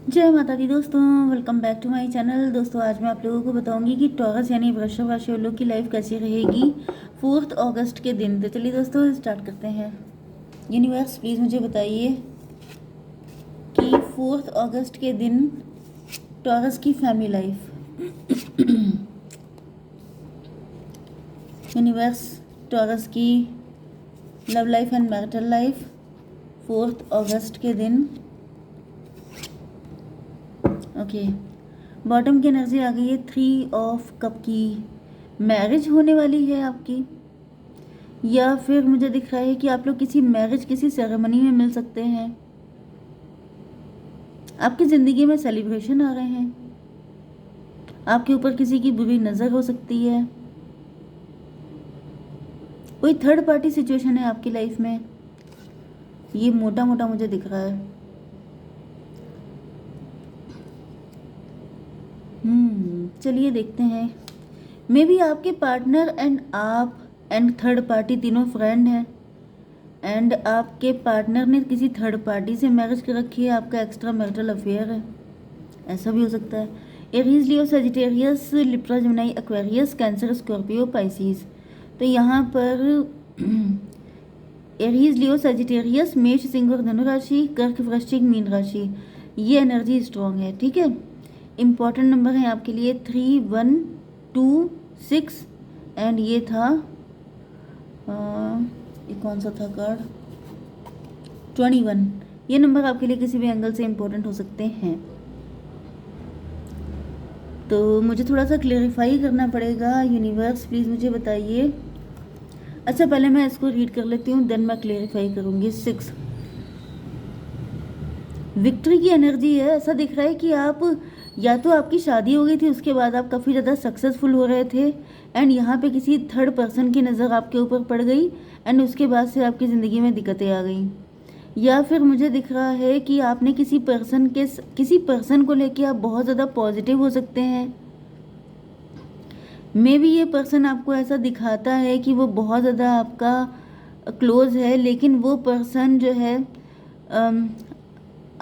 जय माता दी दोस्तों, welcome back to my channel. दोस्तों आज मैं आप लोगों को बताऊंगी कि टॉरस यानी वृषभ राशि वालों की लाइफ कैसी रहेगी 4 अगस्त के दिन। तो चलिए दोस्तों स्टार्ट करते हैं। यूनिवर्स प्लीज़ मुझे बताइए कि 4 अगस्त के दिन टॉरस की फैमिली लाइफ यूनिवर्स टॉरस की love life and marital life 4 अगस्त के दिन। ओके, बॉटम की एनर्जी आ गई है 3 ऑफ कप की। मैरिज होने वाली है आपकी, या फिर मुझे दिख रहा है कि आप लोग किसी सेरेमनी में मिल सकते हैं। आपकी ज़िंदगी में सेलिब्रेशन आ रहे हैं। आपके ऊपर किसी की बुरी नज़र हो सकती है। कोई थर्ड पार्टी सिचुएशन है आपकी लाइफ में, ये मोटा मोटा मुझे दिख रहा है। चलिए देखते हैं। मे बी आपके पार्टनर एंड आप एंड थर्ड पार्टी तीनों फ्रेंड हैं, एंड आपके पार्टनर ने किसी थर्ड पार्टी से मैरिज कर रखी है। आपका एक्स्ट्रा मैरिटल अफेयर है, ऐसा भी हो सकता है। Aries, Leo, Sagittarius, Libra, Gemini, Aquarius, Cancer, Scorpio, Pisces. तो यहाँ पर एरीज, लियो, सजिटेरियस, मेष, सिंह और धनु राशि, कर्क, वृश्चिक, मीन राशि, ये एनर्जी स्ट्रॉन्ग है। ठीक है, इम्पॉर्टेंट नंबर है आपके लिए 3, 1, 2, 6 एंड ये था ये कौन सा था कार्ड 21। ये नंबर आपके लिए किसी भी एंगल से इम्पोर्टेंट हो सकते हैं। तो मुझे थोड़ा सा क्लेरिफाई करना पड़ेगा। यूनिवर्स प्लीज़ मुझे बताइए। अच्छा, पहले मैं इसको रीड कर लेती हूँ, देन मैं क्लेरिफाई करूँगी। 6 विक्ट्री की एनर्जी है। ऐसा दिख रहा है कि आप या तो आपकी शादी हो गई थी, उसके बाद आप काफ़ी ज़्यादा सक्सेसफुल हो रहे थे, एंड यहाँ पे किसी थर्ड पर्सन की नज़र आपके ऊपर पड़ गई, एंड उसके बाद से आपकी ज़िंदगी में दिक्कतें आ गई। या फिर मुझे दिख रहा है कि आपने किसी पर्सन को लेके आप बहुत ज़्यादा पॉजिटिव हो सकते हैं। मे बी ये पर्सन आपको ऐसा दिखाता है कि वो बहुत ज़्यादा आपका क्लोज है, लेकिन वो पर्सन जो है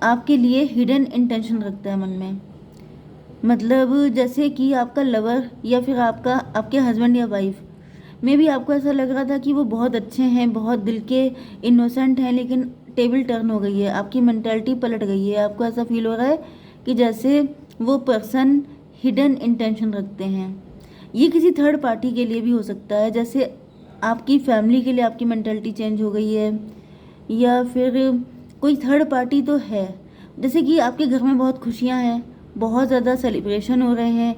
आपके लिए हिडन इंटेंशन रखता है मन में। मतलब जैसे कि आपका लवर या फिर आपके हस्बैंड या वाइफ, मे भी आपको ऐसा लग रहा था कि वो बहुत अच्छे हैं, बहुत दिल के इनोसेंट हैं, लेकिन टेबल टर्न हो गई है, आपकी मेंटालिटी पलट गई है। आपको ऐसा फील हो रहा है कि जैसे वो पर्सन हिडन इंटेंशन रखते हैं। ये किसी थर्ड पार्टी के लिए भी हो सकता है, जैसे आपकी फैमिली के लिए आपकी मेंटालिटी चेंज हो गई है, या फिर कोई थर्ड पार्टी तो है। जैसे कि आपके घर में बहुत खुशियाँ हैं, बहुत ज़्यादा सेलिब्रेशन हो रहे हैं,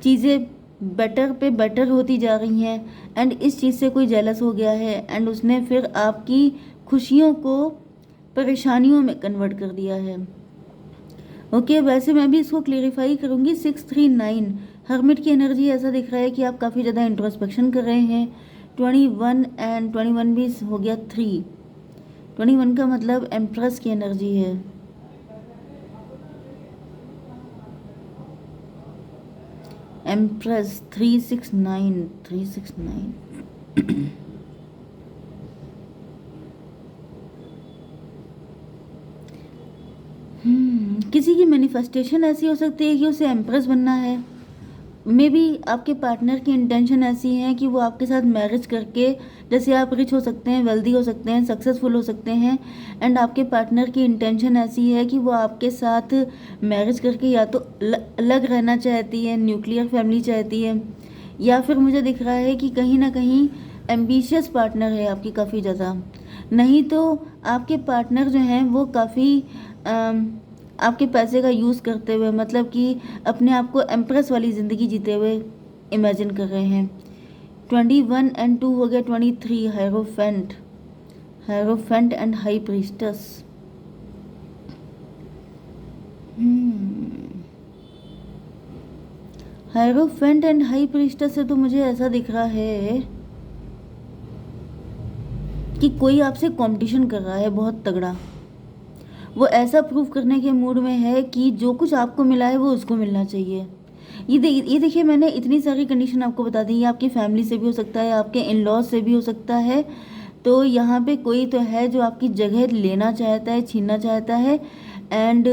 चीज़ें बेटर पे बेटर होती जा रही हैं, एंड इस चीज़ से कोई जेलस हो गया है, एंड उसने फिर आपकी खुशियों को परेशानियों में कन्वर्ट कर दिया है। ओके, वैसे मैं भी इसको क्लेरिफाई करूँगी। 6, 3, 9 हर्मिट की एनर्जी। ऐसा दिख रहा है कि आप काफ़ी ज़्यादा इंट्रोस्पेक्शन कर रहे हैं। 21 एंड 21 भी हो गया 3। 21 का मतलब एम्प्रेस की एनर्जी है। एम्प्रेस 369 369। किसी की मैनिफेस्टेशन ऐसी हो सकती है कि उसे एम्प्रेस बनना है। मे बी आपके पार्टनर की इंटेंशन ऐसी है कि वो आपके साथ मैरिज करके, जैसे आप रिच हो सकते हैं, वेल्दी हो सकते हैं, सक्सेसफुल हो सकते हैं, एंड आपके पार्टनर की इंटेंशन ऐसी है कि वो आपके साथ मैरिज करके या तो अलग रहना चाहती है, न्यूक्लियर फैमिली चाहती है, या फिर मुझे दिख रहा है कि कहीं ना कहीं एम्बिशियस पार्टनर है आपकी काफ़ी ज़्यादा। नहीं तो आपके पार्टनर जो हैं वो काफ़ी आपके पैसे का यूज़ करते हुए, मतलब कि अपने आप को एम्प्रेस वाली ज़िंदगी जीते हुए इमेजिन कर रहे हैं। 21 एंड 2 हो गया 23। Hierophant and high प्रीस्टस। Hierophant and high प्रीस्टस से तो मुझे ऐसा दिख रहा है कि कोई आपसे कंपटीशन कर रहा है बहुत तगड़ा। वो ऐसा प्रूव करने के मूड में है कि जो कुछ आपको मिला है वो उसको मिलना चाहिए। ये देखिए, मैंने इतनी सारी कंडीशन आपको बता दी। ये आपकी फैमिली से भी हो सकता है, आपके इन लॉज से भी हो सकता है। तो यहाँ पे कोई तो है जो आपकी जगह लेना चाहता है, छीनना चाहता है, एंड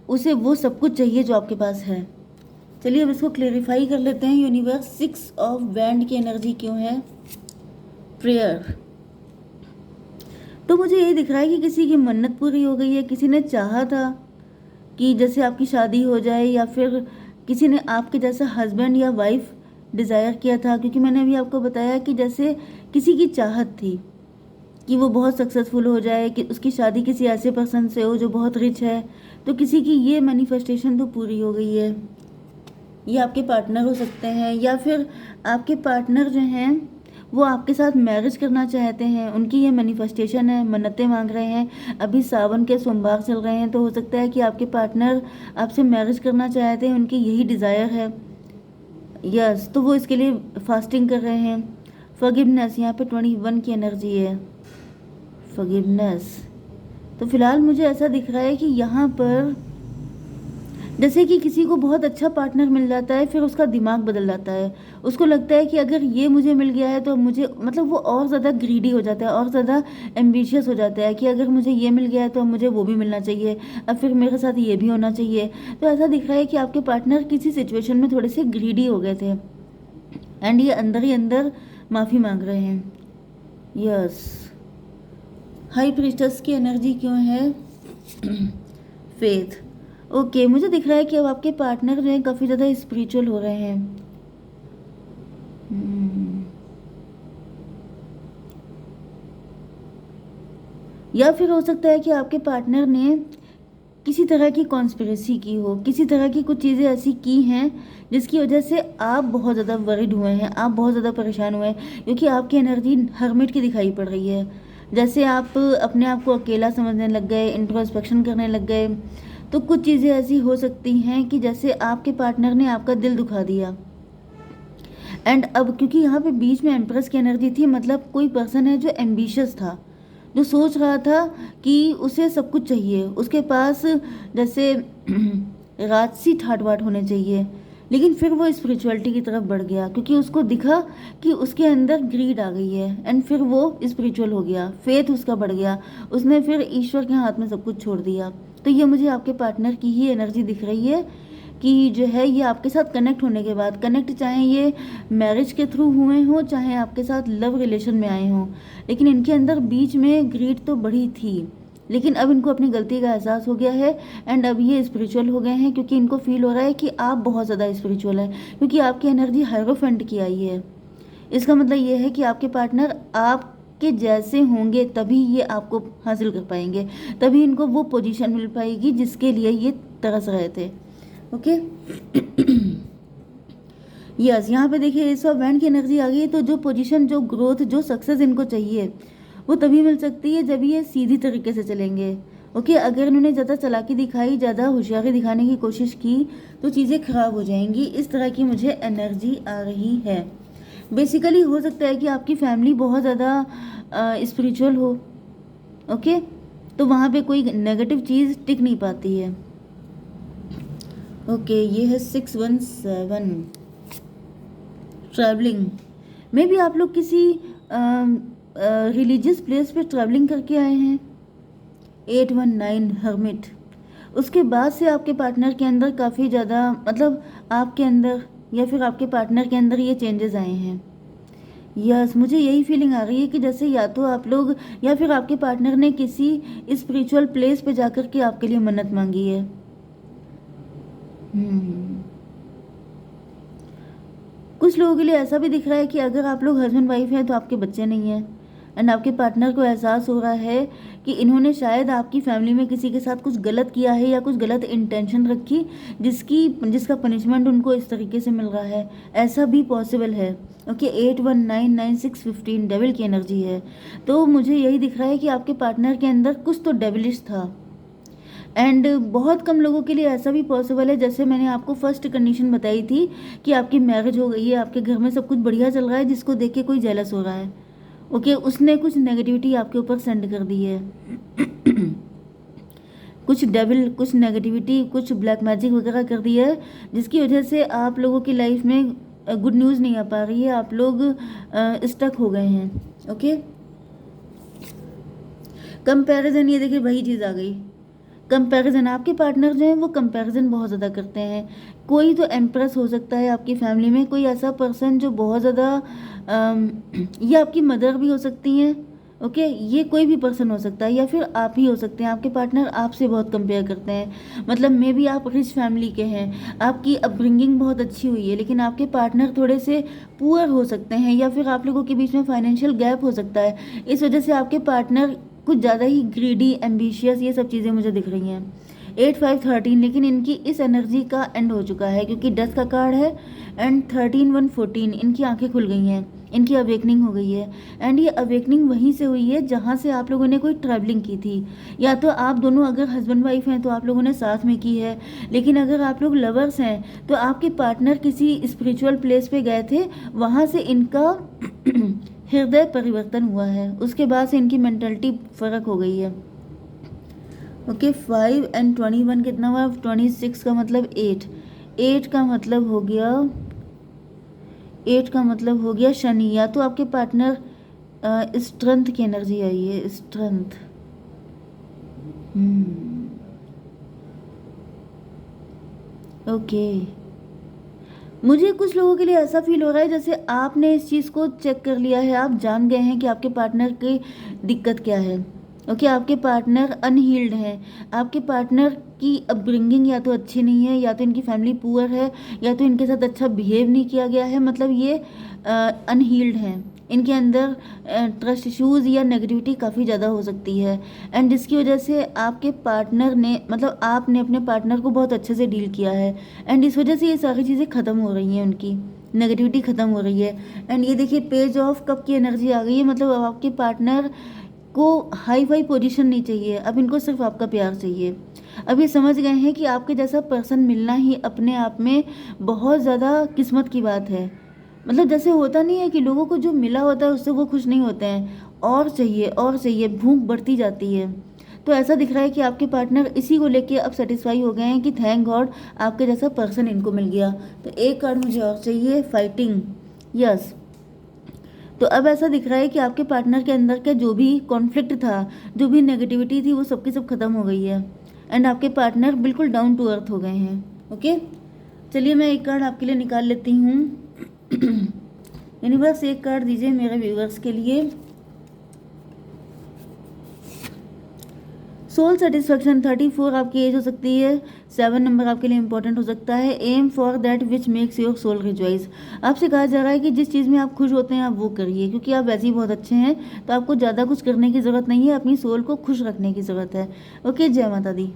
उसे वो सब कुछ चाहिए जो आपके पास है। चलिए अब इसको क्लेरिफाई कर लेते हैं। यूनिवर्स 6 ऑफ वैंड की एनर्जी क्यों है? प्रेयर। तो मुझे ये दिख रहा है कि किसी की मन्नत पूरी हो गई है, किसी ने चाहा था कि जैसे आपकी शादी हो जाए, या फिर किसी ने आपके जैसा हस्बैंड या वाइफ डिज़ायर किया था, क्योंकि मैंने अभी आपको बताया कि जैसे किसी की चाहत थी कि वो बहुत सक्सेसफुल हो जाए, कि उसकी शादी किसी ऐसे पर्सन से हो जो बहुत रिच है। तो किसी की ये मैनिफेस्टेशन तो पूरी हो गई है। ये आपके पार्टनर हो सकते हैं, या फिर आपके पार्टनर जो हैं वो आपके साथ मैरिज करना चाहते हैं, उनकी ये मैनिफेस्टेशन है, मन्नतें मांग रहे हैं। अभी सावन के सोमवार चल रहे हैं, तो हो सकता है कि आपके पार्टनर आपसे मैरिज करना चाहते हैं, उनकी यही डिज़ायर है। यस, तो वो इसके लिए फास्टिंग कर रहे हैं। फॉरगिवनेस, यहाँ पे 21 की एनर्जी है, फॉरगिवनेस। तो फिलहाल मुझे ऐसा दिख रहा है कि यहाँ पर जैसे कि किसी को बहुत अच्छा पार्टनर मिल जाता है, फिर उसका दिमाग बदल जाता है। उसको लगता है कि अगर ये मुझे मिल गया है तो मुझे, मतलब वो और ज़्यादा ग्रीडी हो जाता है, और ज़्यादा एम्बिशियस हो जाता है कि अगर मुझे ये मिल गया है तो मुझे वो भी मिलना चाहिए, अब फिर मेरे साथ ये भी होना चाहिए। तो ऐसा दिख रहा है कि आपके पार्टनर किसी सिचुएशन में थोड़े से ग्रीडी हो गए थे, एंड ये अंदर ही अंदर माफ़ी मांग रहे हैं। यस, हाई प्रीस्टेस की एनर्जी क्यों है? फेथ। ओके, मुझे दिख रहा है कि अब आपके पार्टनर जो है काफ़ी ज़्यादा स्पिरिचुअल हो रहे हैं। या फिर हो सकता है कि आपके पार्टनर ने किसी तरह की कॉन्स्पिरेसी की हो, किसी तरह की कुछ चीज़ें ऐसी की हैं जिसकी वजह से आप बहुत ज़्यादा वरिड हुए हैं, आप बहुत ज़्यादा परेशान हुए हैं, क्योंकि आपकी एनर्जी हर्मिट की दिखाई पड़ रही है। जैसे आप अपने आप को अकेला समझने लग गए, इंट्रोस्पेक्शन करने लग गए। तो कुछ चीज़ें ऐसी हो सकती हैं कि जैसे आपके पार्टनर ने आपका दिल दुखा दिया, एंड अब क्योंकि यहाँ पे बीच में एम्प्रेस की एनर्जी थी, मतलब कोई पर्सन है जो एम्बिशियस था, जो सोच रहा था कि उसे सब कुछ चाहिए, उसके पास जैसे राजसी ठाट बाट होने चाहिए, लेकिन फिर वो स्पिरिचुअलिटी की तरफ बढ़ गया क्योंकि उसको दिखा कि उसके अंदर ग्रीड आ गई है, एंड फिर वो स्पिरिचुअल हो गया, फेथ उसका बढ़ गया, उसने फिर ईश्वर के हाथ में सब कुछ छोड़ दिया। तो ये मुझे आपके पार्टनर की ही एनर्जी दिख रही है कि जो है ये आपके साथ कनेक्ट होने के बाद, कनेक्ट चाहे ये मैरिज के थ्रू हुए हों, चाहे आपके साथ लव रिलेशन में आए हों, लेकिन इनके अंदर बीच में ग्रीड तो बढ़ी थी, लेकिन अब इनको अपनी गलती का एहसास हो गया है, एंड अब ये स्पिरिचुअल हो गए हैं क्योंकि इनको फील हो रहा है कि आप बहुत ज़्यादा स्पिरिचुअल हैं, क्योंकि आपकी एनर्जी हायरोफेंट की आई है। इसका मतलब ये है कि आपके पार्टनर आपके जैसे होंगे तभी ये आपको हासिल कर पाएंगे, तभी इनको वो पोजीशन मिल पाएगी जिसके लिए ये तरस रहे थे। ओके। यस, यहाँ पे देखिए एस ऑफ वैंड की एनर्जी आ गई है, तो जो पोजीशन, जो ग्रोथ, जो सक्सेस इनको चाहिए वो तभी मिल सकती है जब ये सीधी तरीके से चलेंगे। ओके, अगर इन्होंने ज़्यादा चालाकी दिखाई, ज़्यादा होशियारी दिखाने की कोशिश की तो चीज़ें खराब हो जाएंगी। इस तरह की मुझे एनर्जी आ रही है। बेसिकली हो सकता है कि आपकी फैमिली बहुत ज़्यादा स्पिरिचुअल हो। ओके, तो वहाँ पे कोई नेगेटिव चीज़ टिक नहीं पाती है। ओके, ये है 617 ट्रैवलिंग। मे बी आप लोग किसी रिलीजियस प्लेस पे ट्रैवलिंग करके आए हैं। 819 हर्मिट। उसके बाद से आपके पार्टनर के अंदर काफ़ी ज़्यादा, मतलब आपके अंदर या फिर आपके पार्टनर के अंदर ये चेंजेस आए हैं। यस, मुझे यही फीलिंग आ रही है कि जैसे या तो आप लोग या फिर आपके पार्टनर ने किसी स्पिरिचुअल प्लेस पे जाकर के आपके लिए मन्नत मांगी है। कुछ लोगों के लिए ऐसा भी दिख रहा है कि अगर आप लोग हस्बैंड वाइफ हैं तो आपके बच्चे नहीं हैं, एंड आपके पार्टनर को एहसास हो रहा है कि इन्होंने शायद आपकी फैमिली में किसी के साथ कुछ गलत किया है या कुछ गलत इंटेंशन रखी, जिसका पनिशमेंट उनको इस तरीके से मिल रहा है। ऐसा भी पॉसिबल है। ओके, 8199 डेविल की एनर्जी है। तो मुझे यही दिख रहा है कि आपके पार्टनर के अंदर कुछ तो डेविलिश था, एंड बहुत कम लोगों के लिए ऐसा भी पॉसिबल है, जैसे मैंने आपको फर्स्ट कंडीशन बताई थी कि आपकी मैरिज हो गई है, आपके घर में सब कुछ बढ़िया चल रहा है, जिसको देख के कोई जेलस हो रहा है। ओके, उसने कुछ नेगेटिविटी आपके ऊपर सेंड कर दी है। कुछ डेविल, कुछ नेगेटिविटी, कुछ ब्लैक मैजिक वगैरह कर दी है, जिसकी वजह से आप लोगों की लाइफ में गुड न्यूज़ नहीं आ पा रही है, आप लोग स्टक हो गए हैं। ओके, कंपैरिजन, ये देखिए वही चीज़ आ गई। कंपैरिजन, आपके पार्टनर जो हैं वो कंपैरिजन बहुत ज़्यादा करते हैं। कोई तो एम्प्रेस हो सकता है आपकी फैमिली में, कोई ऐसा पर्सन जो बहुत ज़्यादा ये आपकी मदर भी हो सकती हैं, ओके, ये कोई भी पर्सन हो सकता है, या फिर आप ही हो सकते हैं। आपके पार्टनर आपसे बहुत कंपेयर करते हैं, मतलब मे बी आप रिच फैमिली के हैं, आपकी अपब्रिंगिंग बहुत अच्छी हुई है, लेकिन आपके पार्टनर थोड़े से पुअर हो सकते हैं, या फिर आप लोगों के बीच में फाइनेंशियल गैप हो सकता है। इस वजह से आपके पार्टनर कुछ ज़्यादा ही ग्रीडी, एम्बिशियस, ये सब चीज़ें मुझे दिख रही हैं। 8 5 13, लेकिन इनकी इस एनर्जी का एंड हो चुका है, क्योंकि डेथ का कार्ड है एंड 13 1 14, इनकी आंखें खुल गई हैं, इनकी अवेकनिंग हो गई है। एंड ये अवेकनिंग वहीं से हुई है जहाँ से आप लोगों ने कोई ट्रैवलिंग की थी, या तो आप दोनों अगर हस्बैंड वाइफ हैं तो आप लोगों ने साथ में की है, लेकिन अगर आप लोग लवर्स हैं तो आपके पार्टनर किसी स्पिरिचुअल प्लेस पे गए थे, वहाँ से इनका हृदय परिवर्तन हुआ है, उसके बाद से इनकी मेंटलिटी फ़र्क हो गई है। ओके, 5 एंड 21 कितना हुआ? 26 का मतलब 8, 8 का मतलब हो गया, 8 का मतलब हो गया शनि। या तो आपके पार्टनर स्ट्रेंथ की एनर्जी आई है, स्ट्रेंथ। ओके, मुझे कुछ लोगों के लिए ऐसा फील हो रहा है जैसे आपने इस चीज़ को चेक कर लिया है, आप जान गए हैं कि आपके पार्टनर की दिक्कत क्या है। ओके, आपके पार्टनर अनहील्ड हैं, आपके पार्टनर की अपब्रिंगिंग या तो अच्छी नहीं है, या तो इनकी फैमिली पुअर है, या तो इनके साथ अच्छा बिहेव नहीं किया गया है, मतलब ये अनहील्ड हैं, इनके अंदर ट्रस्ट इश्यूज़ या नेगेटिविटी काफ़ी ज़्यादा हो सकती है। एंड जिसकी वजह से आपके पार्टनर ने, मतलब आपने अपने पार्टनर को बहुत अच्छे से डील किया है, एंड इस वजह से ये सारी चीज़ें ख़त्म हो रही हैं, उनकी नेगेटिविटी ख़त्म हो रही है। एंड ये देखिए पेज ऑफ कप की एनर्जी आ गई है, मतलब अब आपके पार्टनर को हाई फाई पोजीशन नहीं चाहिए, अब इनको सिर्फ आपका प्यार चाहिए। अब ये समझ गए हैं कि आपके जैसा पर्सन मिलना ही अपने आप में बहुत ज़्यादा किस्मत की बात है। मतलब जैसे होता नहीं है कि लोगों को जो मिला होता है उससे वो खुश नहीं होते हैं, और चाहिए, भूख बढ़ती जाती है। तो ऐसा दिख रहा है कि आपके पार्टनर इसी को लेके अब सेटिस्फाई हो गए हैं कि थैंक गॉड आपके जैसा पर्सन इनको मिल गया। तो एक कार्ड मुझे और चाहिए, फाइटिंग, यस। तो अब ऐसा दिख रहा है कि आपके पार्टनर के अंदर का जो भी कॉन्फ्लिक्ट था, जो भी नेगेटिविटी थी, वो सबकी सब खत्म हो गई है, एंड आपके पार्टनर बिल्कुल डाउन टू अर्थ हो गए हैं। ओके, चलिए मैं एक कार्ड आपके लिए निकाल लेती हूँ। यूनिवर्स एक कार्ड दीजिए मेरे व्यूवर्स के लिए। सोल सेटिस्फैक्शन 34 आपकी एज हो सकती है, 7 नंबर आपके लिए इंपॉर्टेंट हो सकता है। Aim for that which makes your soul rejoice, आपसे कहा जा रहा है कि जिस चीज़ में आप खुश होते हैं आप वो करिए, क्योंकि आप वैसे ही बहुत अच्छे हैं, तो आपको ज़्यादा कुछ करने की ज़रूरत नहीं है, अपनी सोल को खुश रखने की ज़रूरत है। ओके, जय माता दी।